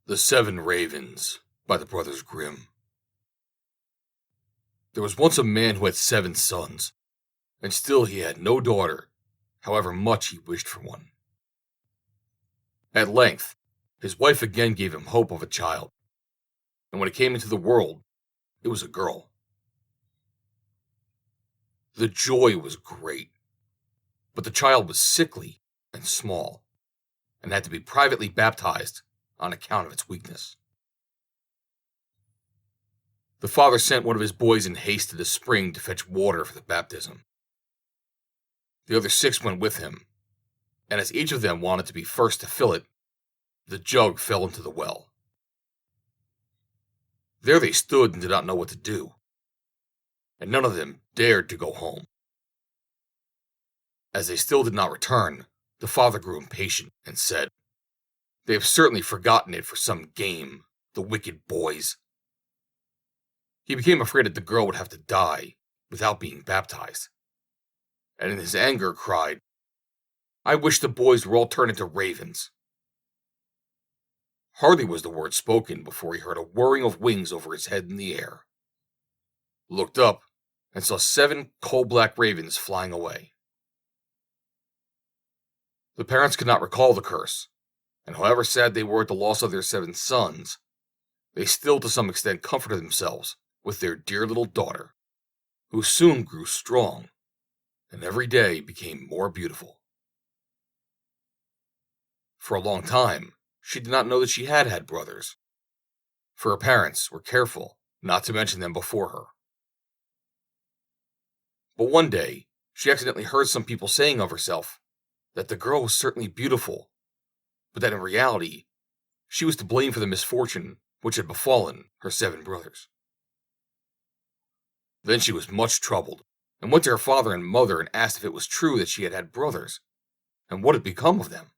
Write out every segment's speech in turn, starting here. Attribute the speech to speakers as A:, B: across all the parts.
A: The Seven Ravens by the Brothers Grimm. There was once a man who had 7 sons, and still he had no daughter, however much he wished for one. At length, his wife again gave him hope of a child, and when it came into the world, it was a girl. The joy was great, but the child was sickly and small, and had to be privately baptized on account of its weakness. The father sent one of his boys in haste to the spring to fetch water for the baptism. The other 6 went with him, and as each of them wanted to be first to fill it, the jug fell into the well. There they stood and did not know what to do, and none of them dared to go home. As they still did not return, the father grew impatient and said, "They have certainly forgotten it for some game, the wicked boys." He became afraid that the girl would have to die without being baptized, and in his anger cried, "I wish the boys were all turned into ravens." Hardly was the word spoken before he heard a whirring of wings over his head in the air, looked up, and saw 7 coal-black ravens flying away. The parents could not recall the curse, and however sad they were at the loss of their 7 sons, they still to some extent comforted themselves with their dear little daughter, who soon grew strong, and every day became more beautiful. For a long time, she did not know that she had had brothers, for her parents were careful not to mention them before her. But one day, she accidentally heard some people saying of herself that the girl was certainly beautiful, but that in reality, she was to blame for the misfortune which had befallen her 7 brothers. Then she was much troubled, and went to her father and mother and asked if it was true that she had had brothers, and what had become of them.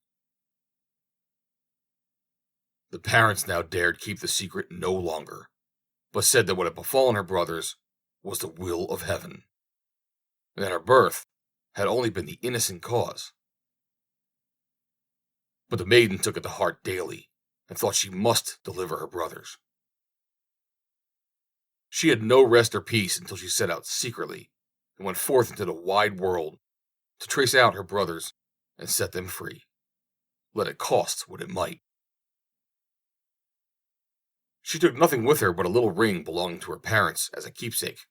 A: The parents now dared keep the secret no longer, but said that what had befallen her brothers was the will of heaven, and that her birth had only been the innocent cause. But the maiden took it to heart daily, and thought she must deliver her brothers. She had no rest or peace until she set out secretly and went forth into the wide world to trace out her brothers and set them free, let it cost what it might. She took nothing with her but a little ring belonging to her parents as a keepsake,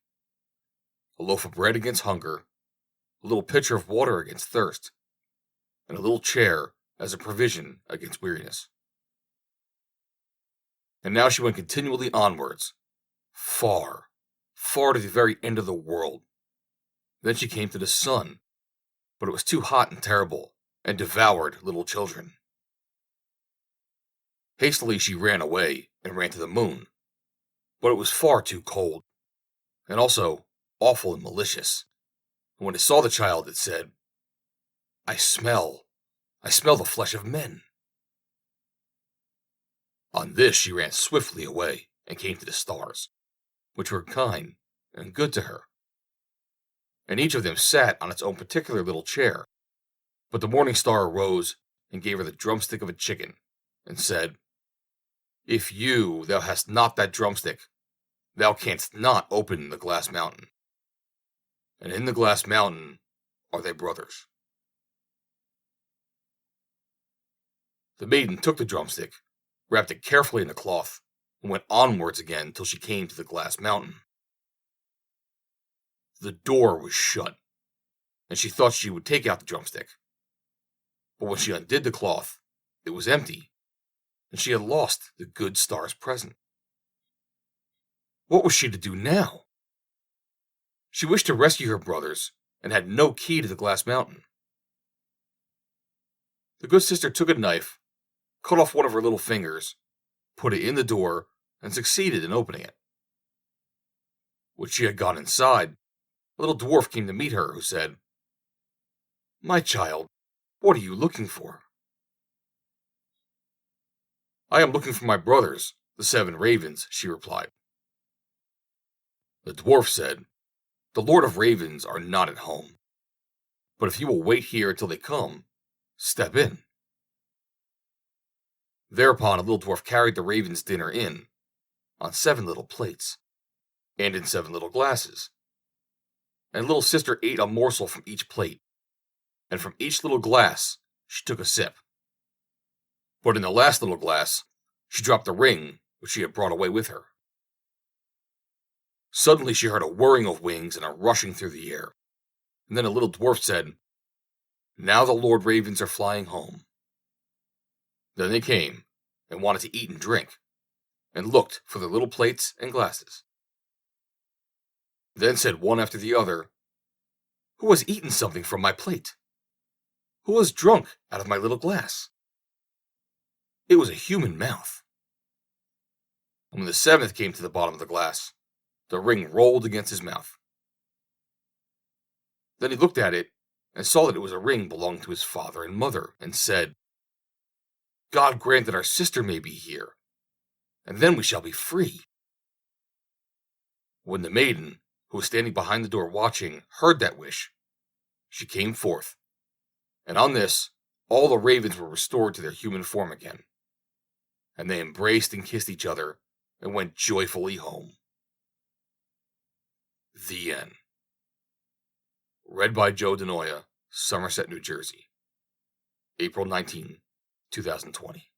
A: a loaf of bread against hunger, a little pitcher of water against thirst, and a little chair as a provision against weariness. And now she went continually onwards, far, far to the very end of the world. Then she came to the sun, but it was too hot and terrible, and devoured little children. Hastily she ran away, and ran to the moon, but it was far too cold, and also awful and malicious. And when it saw the child, it said, I smell the flesh of men." On this she ran swiftly away, and came to the stars, which were kind and good to her, and each of them sat on its own particular little chair. But the morning star arose and gave her the drumstick of a chicken, and said, "If thou hast not that drumstick, thou canst not open the glass mountain. And in the glass mountain are thy brothers." The maiden took the drumstick, wrapped it carefully in a cloth, and went onwards again till she came to the glass mountain. The door was shut, and she thought she would take out the drumstick. But when she undid the cloth, it was empty, and she had lost the good star's present. What was she to do now? She wished to rescue her brothers, and had no key to the glass mountain. The good sister took a knife, cut off one of her little fingers, put it in the door, and succeeded in opening it. When she had gone inside, a little dwarf came to meet her, who said, "My child, what are you looking for?" "I am looking for my brothers, the 7 ravens," she replied. The dwarf said, "The Lord of Ravens are not at home, but if you will wait here until they come, step in." Thereupon, a little dwarf carried the raven's dinner in on 7 little plates, and in 7 little glasses. And little sister ate a morsel from each plate, and from each little glass she took a sip. But in the last little glass, she dropped the ring which she had brought away with her. Suddenly she heard a whirring of wings and a rushing through the air, and then a little dwarf said, "Now the Lord Ravens are flying home." Then they came, and wanted to eat and drink, and looked for their little plates and glasses. Then said one after the other, "Who has eaten something from my plate? Who has drunk out of my little glass?" It was a human mouth. And when the 7th came to the bottom of the glass, the ring rolled against his mouth. Then he looked at it, and saw that it was a ring belonging to his father and mother, and said, "God grant that our sister may be here, and then we shall be free." When the maiden, who was standing behind the door watching, heard that wish, she came forth, and on this all the ravens were restored to their human form again, and they embraced and kissed each other, and went joyfully home. The end. Read by Joe DeNoia, Somerset, New Jersey. April 19, 2020.